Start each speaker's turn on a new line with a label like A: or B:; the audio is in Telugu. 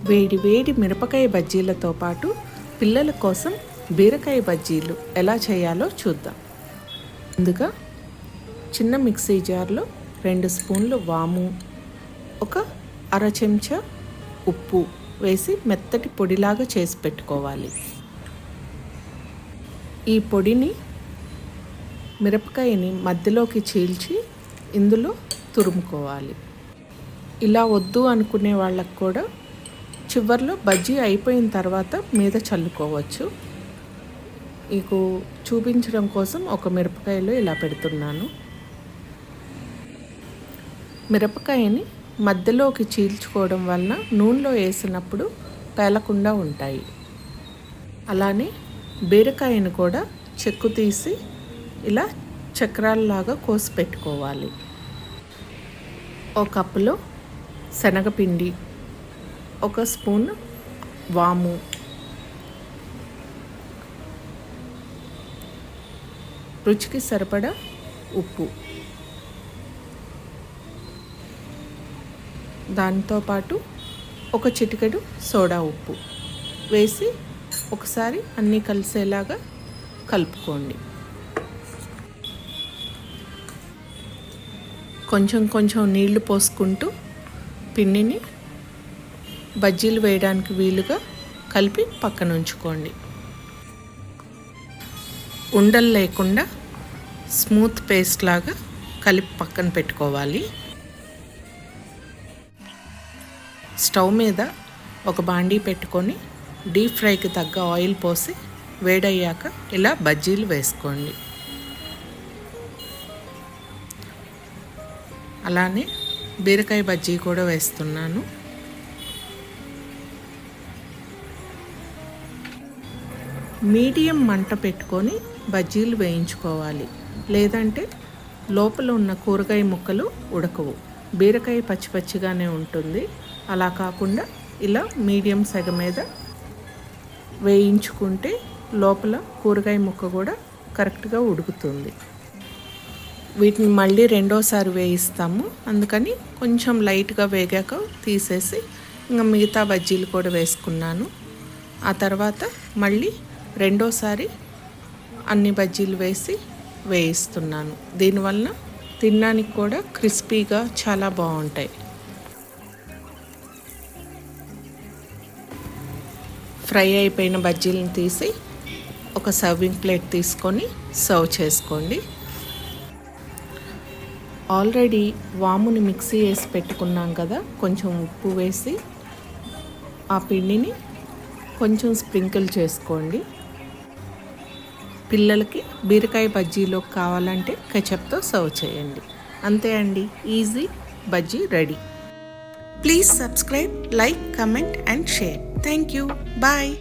A: వేడి వేడి మిరపకాయ బజ్జీలతో పాటు పిల్లల కోసం బీరకాయ బజ్జీలు ఎలా చేయాలో చూద్దాం. ముందుగా చిన్న మిక్సీ జార్లో 2 స్పూన్లు వాము, ఒక అర చెంచా ఉప్పు వేసి మెత్తటి పొడిలాగా చేసి పెట్టుకోవాలి. ఈ పొడిని మిరపకాయని మధ్యలోకి చీల్చి ఇందులో తురుముకోవాలి. ఇలా వద్దు అనుకునే వాళ్ళకు కూడా చివర్లో బజ్జీ అయిపోయిన తర్వాత మీద చల్లుకోవచ్చు. మీకు చూపించడం కోసం ఒక మిరపకాయలో ఇలా పెడుతున్నాను. మిరపకాయని మధ్యలోకి చీల్చుకోవడం వలన నూనెలో వేసినప్పుడు పేలకుండా ఉంటాయి. అలానే బీరకాయను కూడా చెక్కు తీసి ఇలా చక్రాలలాగా కోసి పెట్టుకోవాలి. ఒక కప్పులో శనగపిండి, 1 స్పూన్ వాము, రుచికి సరిపడా ఉప్పు, దాంతోపాటు ఒక చిటికెడు సోడా ఉప్పు వేసి ఒకసారి అన్నీ కలిసేలాగా కలుపుకోండి. కొంచెం కొంచెం నీళ్లు పోసుకుంటూ పిండిని బజ్జీలు వేయడానికి వీలుగా కలిపి పక్కన ఉంచుకోండి. ఉండలు లేకుండా స్మూత్ పేస్ట్ లాగా కలిపి పక్కన పెట్టుకోవాలి. స్టవ్ మీద ఒక బాండీ పెట్టుకొని డీప్ ఫ్రైకి తగ్గ ఆయిల్ పోసి వేడయ్యాక ఇలా బజ్జీలు వేసుకోండి. అలానే బీరకాయ బజ్జీ కూడా వేస్తున్నాను. మీడియం మంట పెట్టుకొని బజ్జీలు వేయించుకోవాలి, లేదంటే లోపల ఉన్న కూరగాయ ముక్కలు ఉడకవు. బీరకాయ పచ్చి పచ్చిగానే ఉంటుంది. అలా కాకుండా ఇలా మీడియం సెగ మీద వేయించుకుంటే లోపల కూరగాయ ముక్క కూడా కరెక్ట్గా ఉడుకుతుంది. వీటిని మళ్ళీ రెండోసారి వేయిస్తాము, అందుకని కొంచెం లైట్గా వేగాక తీసేసి ఇంకా మిగతా బజ్జీలు కూడా వేసుకున్నాను. ఆ తర్వాత మళ్ళీ రెండోసారి అన్ని బజ్జీలు వేసి వేయిస్తున్నాను. దీనివల్ల తినడానికి కూడా క్రిస్పీగా చాలా బాగుంటాయి. ఫ్రై అయిపోయిన బజ్జీలను తీసి ఒక సర్వింగ్ ప్లేట్ తీసుకొని సర్వ్ చేసుకోండి. ఆల్రెడీ వాముని మిక్సీ వేసి పెట్టుకున్నాం కదా, కొంచెం ఉప్పు వేసి ఆ పిండిని కొంచెం స్ప్రింకిల్ చేసుకోండి. పిల్లలకి బీరకాయ బజ్జీలో కావాలంటే కెచప్తో సర్వ్ చేయండి. అంతే అండి, easy bajji ready. Please subscribe, like, comment and share. Thank you. Bye.